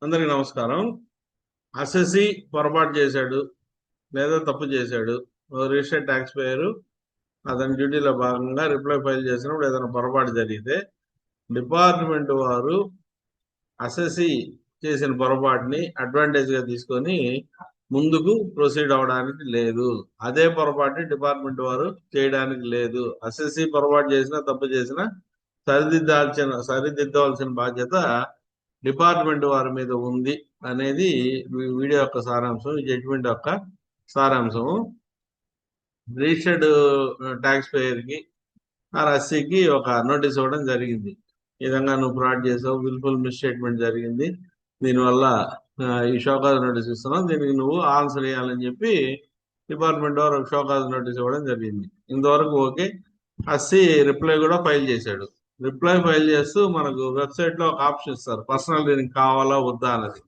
అందరికి నమస్కారం. అసెసి పొరపాటు చేశాడు లేదా తప్పు చేశాడు. రిజిస్టర్డ్ ట్యాక్స్ పేయర్ అతని డ్యూటీలో భాగంగా రిప్లై ఫైల్ చేసినప్పుడు ఏదైనా పొరపాటు జరిగితే డిపార్ట్మెంట్ వారు అసెసి చేసిన పొరపాటుని అడ్వాంటేజ్ గా తీసుకొని ముందుకు ప్రొసీడ్ అవడానికి లేదు. అదే పొరపాటుని డిపార్ట్మెంట్ వారు చేయడానికి లేదు. అసెసి పొరపాటు చేసినా తప్పు చేసినా సరిదిద్దవలసిన బాధ్యత డిపార్ట్మెంట్ వారి మీద ఉంది అనేది వీడియో యొక్క సారాంశం. ఈ జడ్జిమెంట్ యొక్క సారాంశము రిజిస్టర్డ్ ట్యాక్స్ పేయర్ కి RSCకి ఒక నోటీస్ ఇవ్వడం జరిగింది. ఈ విధంగా నువ్వు ఫ్రాడ్ చేసావు, విల్ఫుల్ మిస్స్టేట్మెంట్ జరిగింది, దీనివల్ల ఈ షోకాజ్ నోటీస్ ఇస్తున్నావు, దీనికి నువ్వు ఆన్సర్ చేయాలని చెప్పి డిపార్ట్మెంట్ వారు ఒక షోకాజ్ నోటీస్ ఇవ్వడం జరిగింది. ఇంతవరకు ఓకే. RSC రిప్లై కూడా ఫైల్ చేశాడు. రిప్లై ఫైల్ చేస్తూ మనకు వెబ్సైట్ లో ఒక ఆప్షన్ ఇస్తారు, పర్సనల్ లీనింగ్ కావాలా వద్దా అన్నది.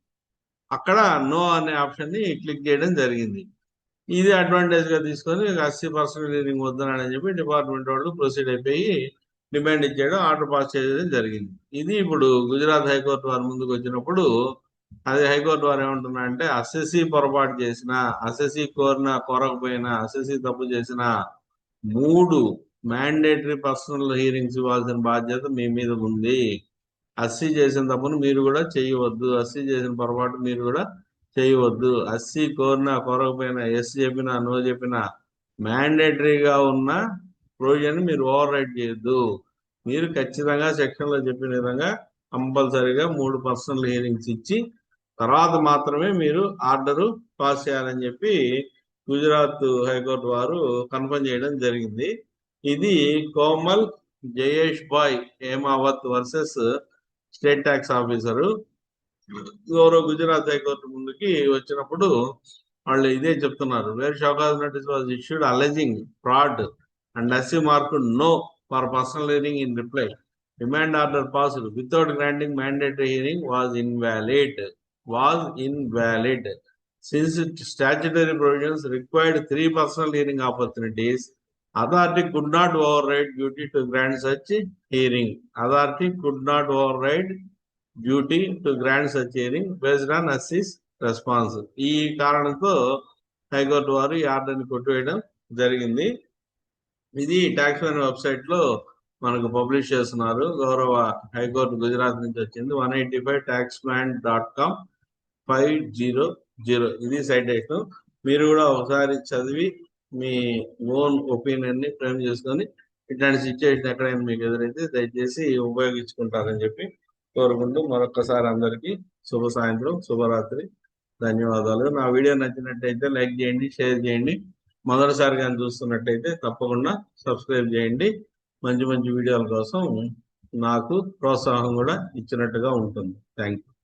అక్కడ నో అనే ఆప్షన్ ని క్లిక్ చేయడం జరిగింది. ఇది అడ్వాంటేజ్ గా తీసుకొని RSC పర్సనల్ లీనింగ్ వద్దనని చెప్పి డిపార్ట్మెంట్ వాళ్ళు ప్రొసీడ్ అయిపోయి డిమాండ్ ఇచ్చాడు, ఆర్డర్ పాస్ చేయడం జరిగింది. ఇది ఇప్పుడు గుజరాత్ హైకోర్టు వారి ముందుకు వచ్చినప్పుడు అదే హైకోర్టు వారు ఏమంటున్నా అంటే అసెసి పొరపాటు చేసిన, అసెసి కోరకపోయినా, అసెసి తప్పు చేసిన 3 మ్యాండేటరీ పర్సనల్ హీరింగ్స్ ఇవ్వాల్సిన బాధ్యత మీ మీద ఉంది. అస్సీ చేసిన తప్పును మీరు కూడా చేయవద్దు, అస్సీ చేసిన పొరపాటు మీరు కూడా చేయవద్దు. అస్సీ కోరకపోయినా, ఎస్ చెప్పినా, నో చెప్పినా మ్యాండేటరీగా ఉన్న ప్రొవిజన్ మీరు ఓవర్ రైడ్ చేయొద్దు. మీరు ఖచ్చితంగా సెక్షన్ లో చెప్పిన విధంగా కంపల్సరీగా 3 పర్సనల్ హియరింగ్స్ ఇచ్చి తర్వాత మాత్రమే మీరు ఆర్డర్ పాస్ చేయాలని చెప్పి గుజరాత్ హైకోర్టు వారు కన్ఫర్మ్ చేయడం జరిగింది. ఇది Komal Jayesh Bhai Hemavat versus state tax officer గౌరవ గుజరాత్ హైకోర్టు ముందుకి వచ్చినప్పుడు వాళ్ళు ఇదే చెప్తున్నారు. Where show cause notice was issued alleging fraud and as he mark no for personal hearing in reply. Demand order passed without granting mandatory hearing was invalid. Since statutory provisions required 3 personal hearing opportunities, authority could not override duty to grant such hearing. Authority could not override duty to grant such hearing based on ASCI's response. ఈ కారణంతో high court వారు ఈ ఆర్డర్ని కొట్టివేయడం జరిగింది. ఇది tax man website లో మనకు publish చేస్తున్నారు. గౌరవ హైకోర్టు గుజరాత్ నుంచి వచ్చింది. 185 taxman.com 500. ఇది సైటేషన్. మీరు కూడా ఒకసారి చదివి మీ ఓన్ ఒపీనియన్ ని ఫ్రేమ్ చేసుకొని ఇట్లాంటి సిచ్యువేషన్ ఎక్కడైనా మీకు ఎదురైతే దయచేసి ఉపయోగించుకుంటారని చెప్పి కోరుకుంటూ మరొకసారి అందరికీ శుభ సాయంత్రం, శుభరాత్రి, ధన్యవాదాలు. నా వీడియో నచ్చినట్టయితే లైక్ చేయండి, షేర్ చేయండి. మొదటిసారిగా చూస్తున్నట్టయితే తప్పకుండా సబ్స్క్రైబ్ చేయండి. మంచి మంచి వీడియోల కోసం నాకు ప్రోత్సాహం కూడా ఇచ్చినట్టుగా ఉంటుంది. Thank you.